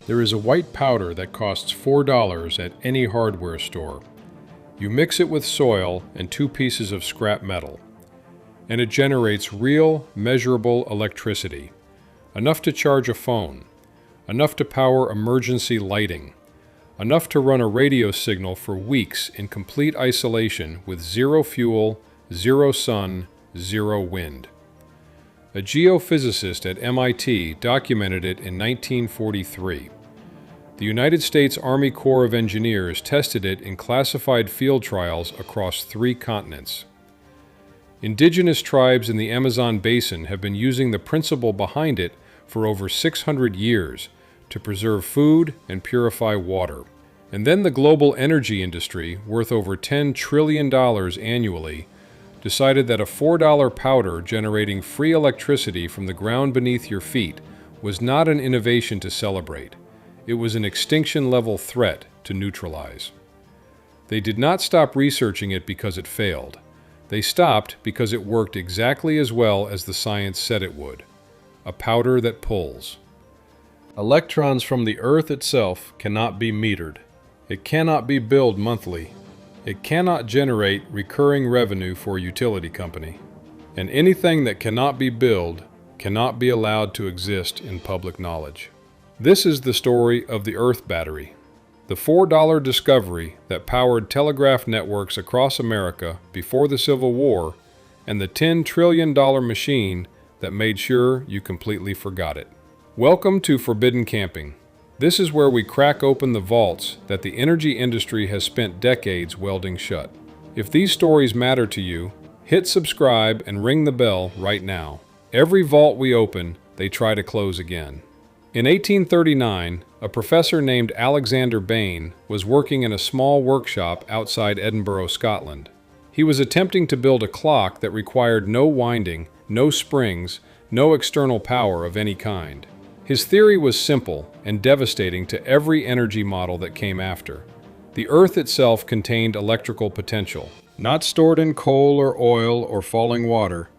There is a white powder that costs $4 at any hardware store. You mix it with soil and 2 pieces of scrap metal, and it generates real, measurable electricity. Enough to charge a phone, enough to power emergency lighting, enough to run a radio signal for weeks in complete isolation with 0 fuel, 0 sun, 0 wind. A geophysicist at MIT documented it in 1943. The United States Army Corps of Engineers tested it in classified field trials across 3 continents. Indigenous tribes in the Amazon basin have been using the principle behind it for over 600 years to preserve food and purify water. And then the global energy industry, worth over $10 trillion annually, decided that a $4 powder generating free electricity from the ground beneath your feet was not an innovation to celebrate. It was an extinction-level threat to neutralize. They did not stop researching it because it failed. They stopped because it worked exactly as well as the science said it would. A powder that pulls. Electrons from the Earth itself cannot be metered. It cannot be billed monthly. It cannot generate recurring revenue for a utility company. And anything that cannot be billed cannot be allowed to exist in public knowledge. This is the story of the Earth battery, the $4 discovery that powered telegraph networks across America before the Civil War, and the $10 trillion machine that made sure you completely forgot it. Welcome to Forbidden Camping. This is where we crack open the vaults that the energy industry has spent decades welding shut. If these stories matter to you, hit subscribe and ring the bell right now. Every vault we open, they try to close again. In 1839, a professor named Alexander Bain was working in a small workshop outside Edinburgh, Scotland. He was attempting to build a clock that required no winding, no springs, no external power of any kind. His theory was simple and devastating to every energy model that came after. The Earth itself contained electrical potential, not stored in coal or oil or falling water,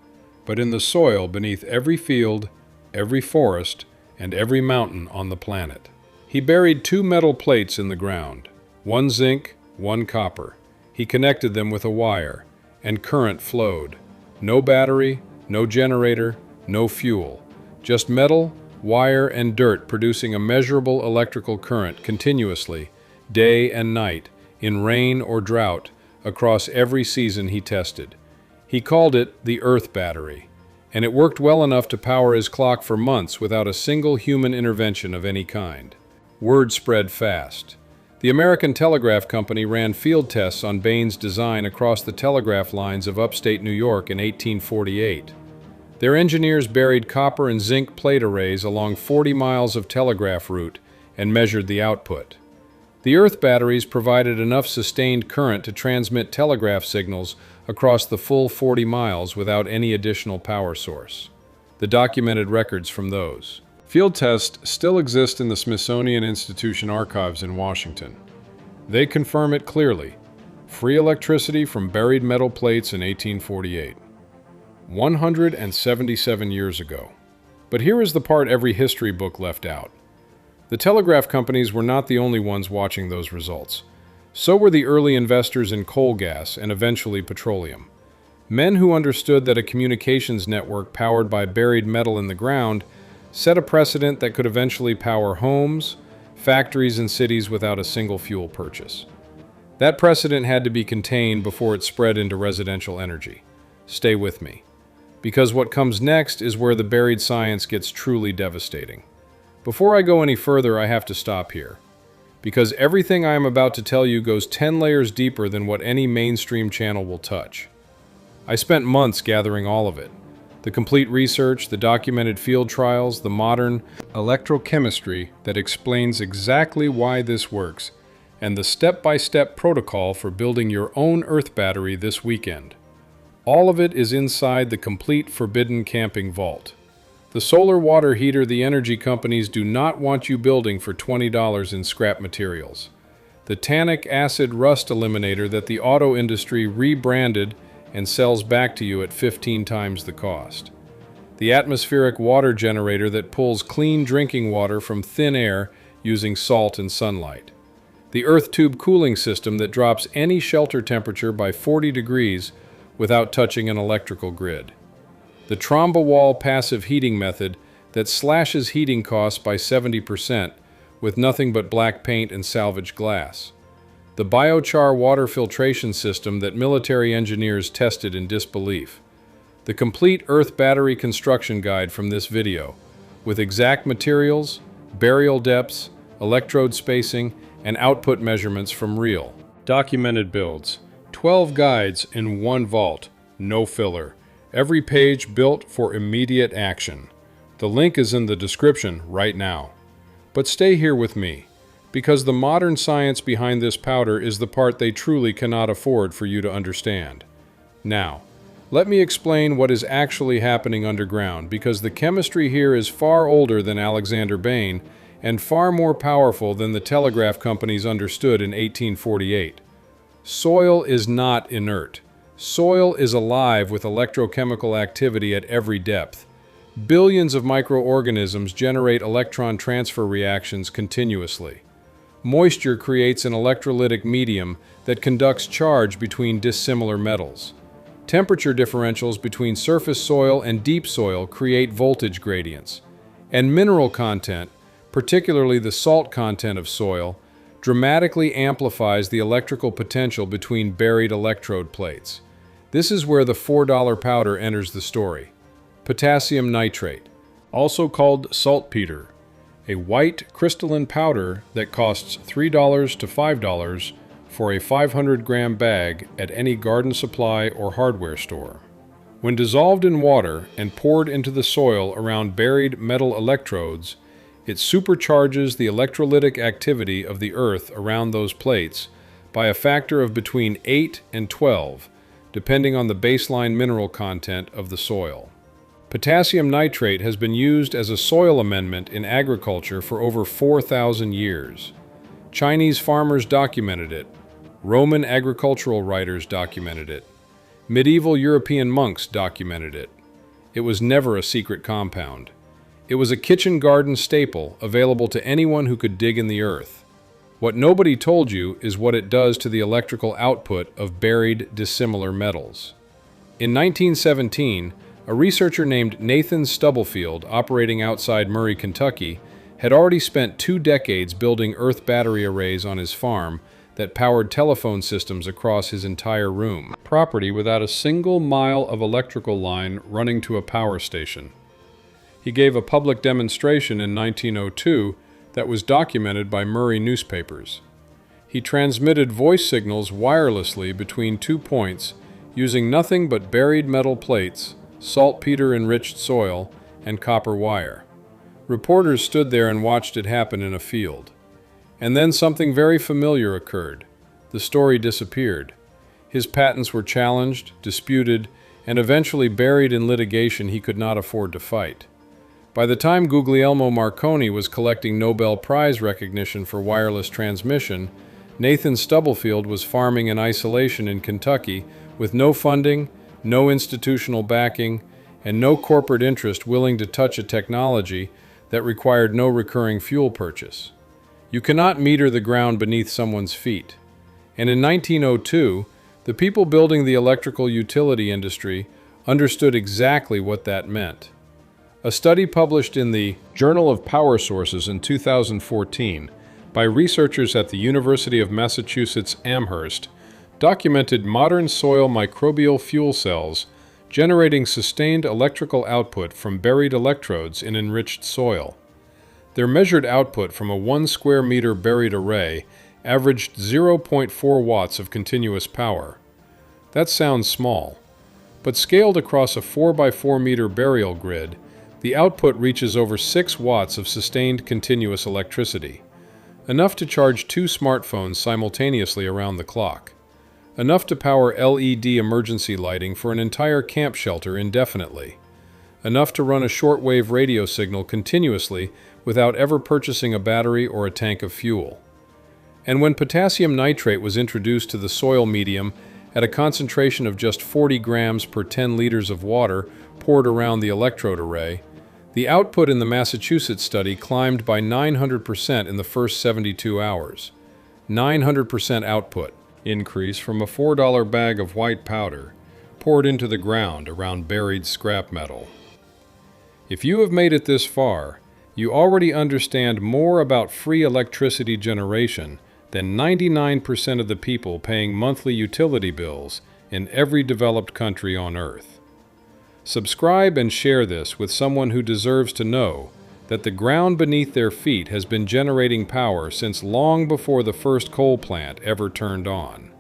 but in the soil beneath every field, every forest, and every mountain on the planet. He buried 2 metal plates in the ground, 1 zinc, 1 copper. He connected them with a wire, and current flowed. No battery, no generator, no fuel, just metal, wire, and dirt producing a measurable electrical current continuously, day and night, in rain or drought, across every season he tested. He called it the Earth battery, and it worked well enough to power his clock for months without a single human intervention of any kind. Word spread fast. The American Telegraph Company ran field tests on Bain's design across the telegraph lines of upstate New York in 1848. Their engineers buried copper and zinc plate arrays along 40 miles of telegraph route and measured the output. The Earth batteries provided enough sustained current to transmit telegraph signals across the full 40 miles without any additional power source. The documented records from those field tests still exist in the Smithsonian Institution archives in Washington. They confirm it clearly. Free electricity from buried metal plates in 1848. 177 years ago. But here is the part every history book left out. The telegraph companies were not the only ones watching those results. So were the early investors in coal gas and eventually petroleum. Men who understood that a communications network powered by buried metal in the ground set a precedent that could eventually power homes, factories, and cities without a single fuel purchase. That precedent had to be contained before it spread into residential energy. Stay with me. Because what comes next is where the buried science gets truly devastating. Before I go any further, I have to stop here. Because everything I am about to tell you goes 10 layers deeper than what any mainstream channel will touch. I spent months gathering all of it. The complete research, the documented field trials, the modern electrochemistry that explains exactly why this works, and the step-by-step protocol for building your own Earth battery this weekend. All of it is inside the complete Forbidden Camping vault. The solar water heater the energy companies do not want you building for $20 in scrap materials. The tannic acid rust eliminator that the auto industry rebranded and sells back to you at 15 times the cost. The atmospheric water generator that pulls clean drinking water from thin air using salt and sunlight. The earth tube cooling system that drops any shelter temperature by 40 degrees without touching an electrical grid. The Tromba-Wall passive heating method that slashes heating costs by 70% with nothing but black paint and salvaged glass. The biochar water filtration system that military engineers tested in disbelief. The complete earth battery construction guide from this video, with exact materials, burial depths, electrode spacing, and output measurements from real, documented builds. 12 guides in one vault, no filler. Every page built for immediate action. The link is in the description right now. But stay here with me, because the modern science behind this powder is the part they truly cannot afford for you to understand. Now, let me explain what is actually happening underground, because the chemistry here is far older than Alexander Bain and far more powerful than the telegraph companies understood in 1848. Soil is not inert. Soil is alive with electrochemical activity at every depth. Billions of microorganisms generate electron transfer reactions continuously. Moisture creates an electrolytic medium that conducts charge between dissimilar metals. Temperature differentials between surface soil and deep soil create voltage gradients. And mineral content, particularly the salt content of soil, dramatically amplifies the electrical potential between buried electrode plates. This is where the $4 powder enters the story. Potassium nitrate, also called saltpeter, a white crystalline powder that costs $3 to $5 for a 500-gram bag at any garden supply or hardware store. When dissolved in water and poured into the soil around buried metal electrodes, it supercharges the electrolytic activity of the earth around those plates by a factor of between 8 and 12, depending on the baseline mineral content of the soil. Potassium nitrate has been used as a soil amendment in agriculture for over 4,000 years. Chinese farmers documented it. Roman agricultural writers documented it. Medieval European monks documented it. It was never a secret compound. It was a kitchen garden staple available to anyone who could dig in the earth. What nobody told you is what it does to the electrical output of buried dissimilar metals. In 1917, a researcher named Nathan Stubblefield, operating outside Murray, Kentucky, had already spent 2 decades building earth battery arrays on his farm that powered telephone systems across his entire room. Property without a single mile of electrical line running to a power station. He gave a public demonstration in 1902 that was documented by Murray newspapers. He transmitted voice signals wirelessly between 2 points using nothing but buried metal plates, saltpeter-enriched soil, and copper wire. Reporters stood there and watched it happen in a field. And then something very familiar occurred. The story disappeared. His patents were challenged, disputed, and eventually buried in litigation he could not afford to fight. By the time Guglielmo Marconi was collecting Nobel Prize recognition for wireless transmission, Nathan Stubblefield was farming in isolation in Kentucky with no funding, no institutional backing, and no corporate interest willing to touch a technology that required no recurring fuel purchase. You cannot meter the ground beneath someone's feet. And in 1902, the people building the electrical utility industry understood exactly what that meant. A study published in the Journal of Power Sources in 2014 by researchers at the University of Massachusetts Amherst documented modern soil microbial fuel cells generating sustained electrical output from buried electrodes in enriched soil. Their measured output from a 1 square meter buried array averaged 0.4 watts of continuous power. That sounds small, but scaled across a 4 by 4 meter burial grid, the output reaches over 6 watts of sustained continuous electricity, enough to charge 2 smartphones simultaneously around the clock, enough to power LED emergency lighting for an entire camp shelter indefinitely, enough to run a shortwave radio signal continuously without ever purchasing a battery or a tank of fuel. And when potassium nitrate was introduced to the soil medium at a concentration of just 40 grams per 10 liters of water poured around the electrode array, The output in the Massachusetts study climbed by 900% in the first 72 hours. 900% output increase from a $4 bag of white powder poured into the ground around buried scrap metal. If you have made it this far, you already understand more about free electricity generation than 99% of the people paying monthly utility bills in every developed country on Earth. Subscribe and share this with someone who deserves to know that the ground beneath their feet has been generating power since long before the first coal plant ever turned on.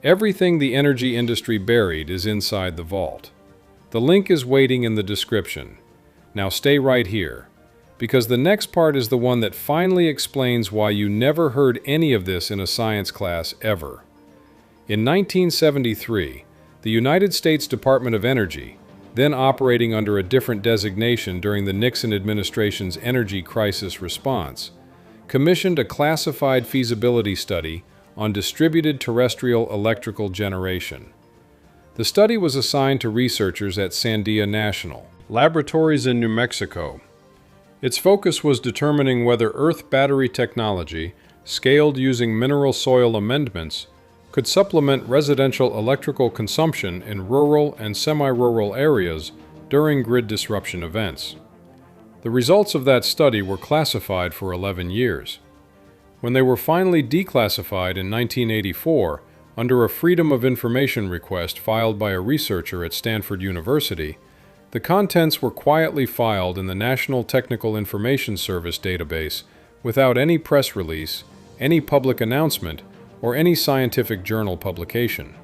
Everything the energy industry buried is inside the vault. The link is waiting in the description. Now stay right here, because the next part is the one that finally explains why you never heard any of this in a science class ever. In 1973, the United States Department of Energy, then operating under a different designation during the Nixon administration's energy crisis response, commissioned a classified feasibility study on distributed terrestrial electrical generation. The study was assigned to researchers at Sandia National Laboratories in New Mexico. Its focus was determining whether Earth battery technology, scaled using mineral soil amendments, could supplement residential electrical consumption in rural and semi-rural areas during grid disruption events. The results of that study were classified for 11 years. When they were finally declassified in 1984, under a Freedom of Information request filed by a researcher at Stanford University, the contents were quietly filed in the National Technical Information Service database without any press release, any public announcement, or any scientific journal publication.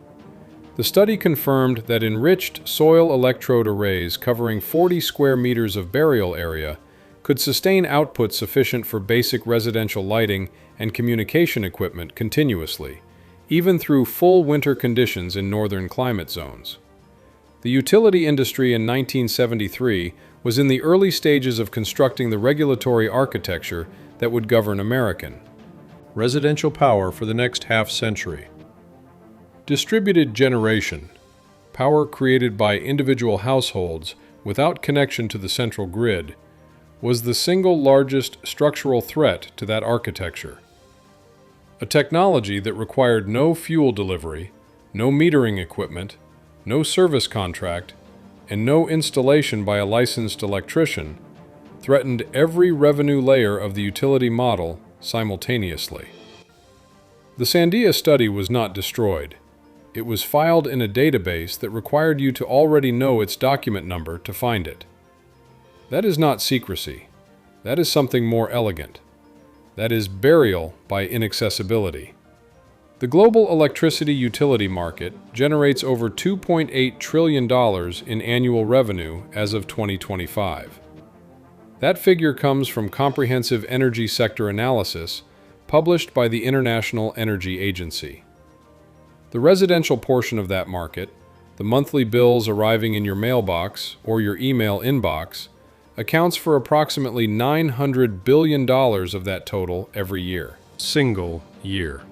The study confirmed that enriched soil electrode arrays covering 40 square meters of burial area could sustain output sufficient for basic residential lighting and communication equipment continuously, even through full winter conditions in northern climate zones. The utility industry in 1973 was in the early stages of constructing the regulatory architecture that would govern American residential power for the next half-century. Distributed generation, power created by individual households without connection to the central grid, was the single largest structural threat to that architecture. A technology that required no fuel delivery, no metering equipment, no service contract, and no installation by a licensed electrician, threatened every revenue layer of the utility model simultaneously. The Sandia study was not destroyed. It was filed in a database that required you to already know its document number to find it. That is not secrecy. That is something more elegant. That is burial by inaccessibility. The global electricity utility market generates over $2.8 trillion in annual revenue as of 2025. That figure comes from comprehensive energy sector analysis published by the International Energy Agency. The residential portion of that market, the monthly bills arriving in your mailbox or your email inbox, accounts for approximately $900 billion of that total every year. Single year.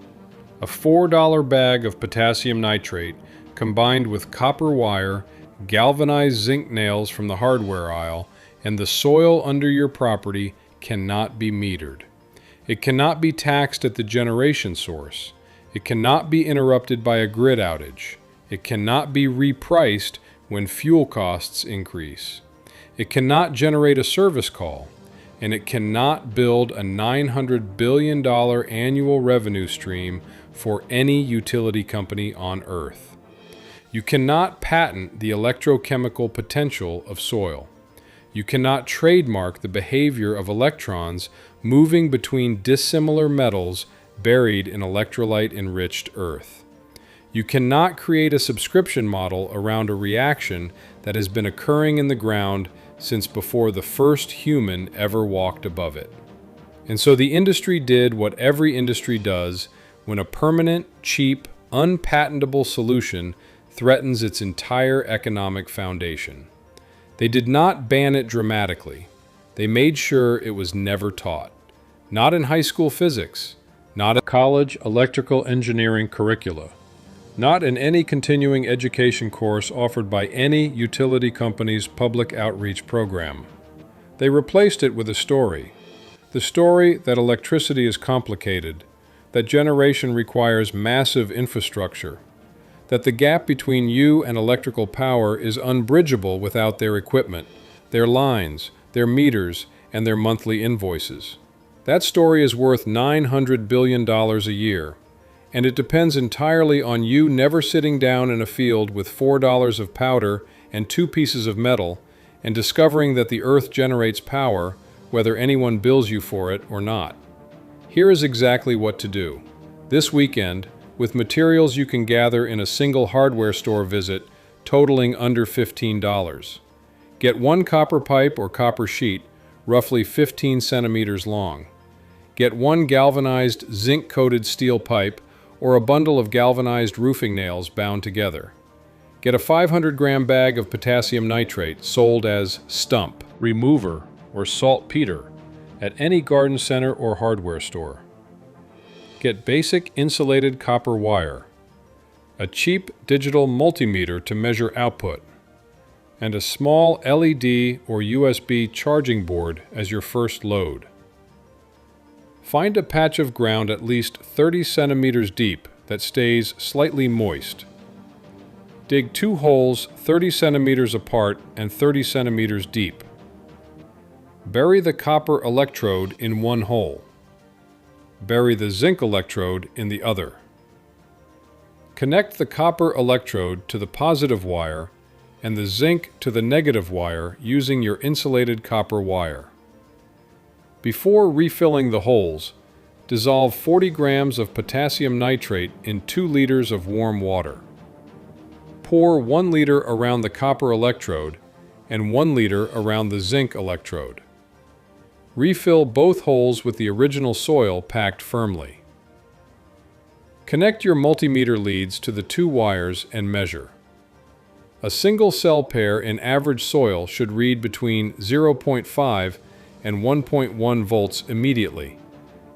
A $4 bag of potassium nitrate combined with copper wire, galvanized zinc nails from the hardware aisle, and the soil under your property cannot be metered. It cannot be taxed at the generation source. It cannot be interrupted by a grid outage. It cannot be repriced when fuel costs increase. It cannot generate a service call, and it cannot build a $900 billion annual revenue stream for any utility company on Earth. You cannot patent the electrochemical potential of soil. You cannot trademark the behavior of electrons moving between dissimilar metals buried in electrolyte-enriched Earth. You cannot create a subscription model around a reaction that has been occurring in the ground since before the first human ever walked above it. And so the industry did what every industry does when a permanent, cheap, unpatentable solution threatens its entire economic foundation. They did not ban it dramatically. They made sure it was never taught. Not in high school physics, not in college electrical engineering curricula, not in any continuing education course offered by any utility company's public outreach program. They replaced it with a story. The story that electricity is complicated, that generation requires massive infrastructure, that the gap between you and electrical power is unbridgeable without their equipment, their lines, their meters, and their monthly invoices. That story is worth $900 billion a year, and it depends entirely on you never sitting down in a field with $4 of powder and 2 pieces of metal and discovering that the earth generates power, whether anyone bills you for it or not. Here is exactly what to do. This weekend, with materials you can gather in a single hardware store visit totaling under $15. Get 1 copper pipe or copper sheet, roughly 15 centimeters long. Get 1 galvanized zinc-coated steel pipe or a bundle of galvanized roofing nails bound together. Get a 500-gram bag of potassium nitrate sold as stump, remover, or saltpeter at any garden center or hardware store. Get basic insulated copper wire, a cheap digital multimeter to measure output, and a small LED or USB charging board as your first load. Find a patch of ground at least 30 centimeters deep that stays slightly moist. Dig 2 holes 30 centimeters apart and 30 centimeters deep. Bury the copper electrode in 1 hole. Bury the zinc electrode in the other. Connect the copper electrode to the positive wire and the zinc to the negative wire using your insulated copper wire. Before refilling the holes, dissolve 40 grams of potassium nitrate in 2 liters of warm water. Pour 1 liter around the copper electrode and 1 liter around the zinc electrode. Refill both holes with the original soil packed firmly. Connect your multimeter leads to the 2 wires and measure. A single cell pair in average soil should read between 0.5 and 1.1 volts immediately,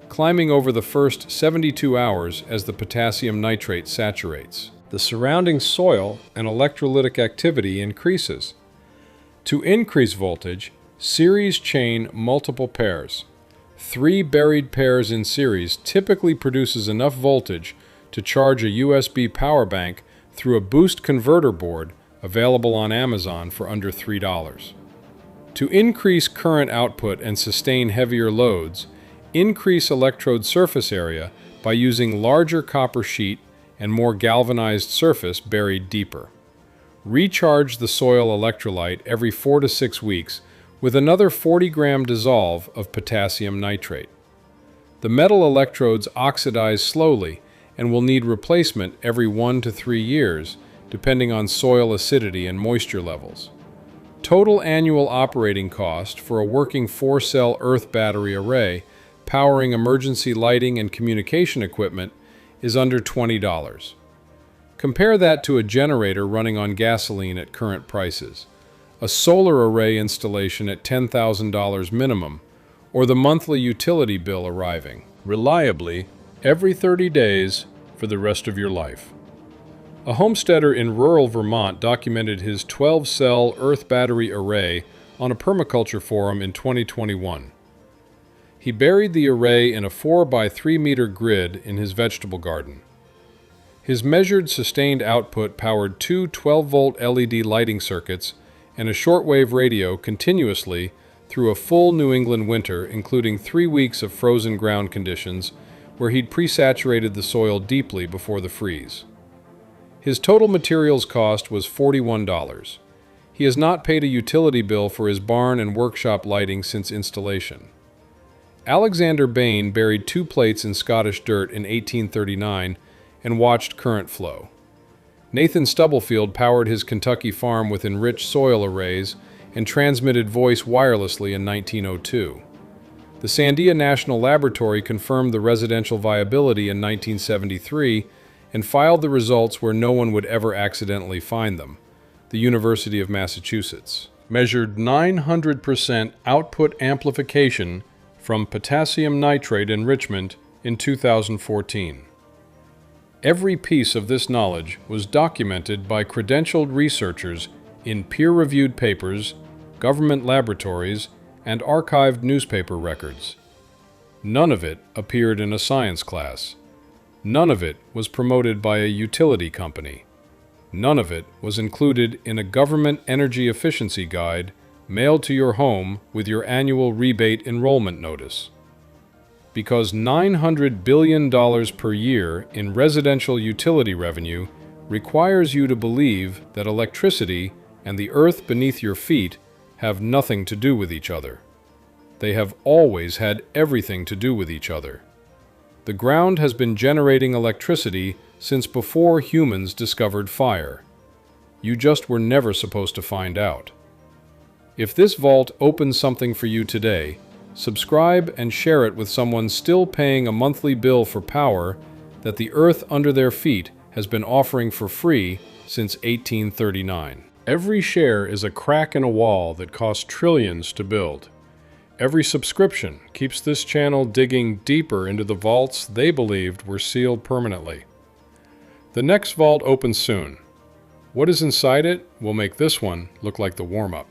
climbing over the first 72 hours as the potassium nitrate saturates. The surrounding soil and electrolytic activity increases. To increase voltage, series chain multiple pairs. 3 buried pairs in series typically produces enough voltage to charge a USB power bank through a boost converter board available on Amazon for under $3. To increase current output and sustain heavier loads, increase electrode surface area by using larger copper sheet and more galvanized surface buried deeper. Recharge the soil electrolyte every 4 to 6 weeks with another 40-gram dissolve of potassium nitrate. The metal electrodes oxidize slowly and will need replacement every 1 to 3 years, depending on soil acidity and moisture levels. Total annual operating cost for a working 4-cell earth battery array powering emergency lighting and communication equipment is under $20. Compare that to a generator running on gasoline at current prices, a solar array installation at $10,000 minimum, or the monthly utility bill arriving reliably every 30 days for the rest of your life. A homesteader in rural Vermont documented his 12-cell earth battery array on a permaculture forum in 2021. He buried the array in a 4 by 3 meter grid in his vegetable garden. His measured sustained output powered 2 12-volt LED lighting circuits and a shortwave radio continuously through a full New England winter, including 3 weeks of frozen ground conditions where he'd pre-saturated the soil deeply before the freeze. His total materials cost was $41. He has not paid a utility bill for his barn and workshop lighting since installation. Alexander Bain buried 2 plates in Scottish dirt in 1839 and watched current flow. Nathan Stubblefield powered his Kentucky farm with enriched soil arrays and transmitted voice wirelessly in 1902. The Sandia National Laboratory confirmed the residential viability in 1973 and filed the results where no one would ever accidentally find them. The University of Massachusetts measured 900% output amplification from potassium nitrate enrichment in 2014. Every piece of this knowledge was documented by credentialed researchers in peer-reviewed papers, government laboratories, and archived newspaper records. None of it appeared in a science class. None of it was promoted by a utility company. None of it was included in a government energy efficiency guide mailed to your home with your annual rebate enrollment notice. Because $900 billion per year in residential utility revenue requires you to believe that electricity and the earth beneath your feet have nothing to do with each other. They have always had everything to do with each other. The ground has been generating electricity since before humans discovered fire. You just were never supposed to find out. If this vault opens something for you today, subscribe and share it with someone still paying a monthly bill for power that the earth under their feet has been offering for free since 1839. Every share is a crack in a wall that costs trillions to build. Every subscription keeps this channel digging deeper into the vaults they believed were sealed permanently. The next vault opens soon. What is inside it will make this one look like the warm-up.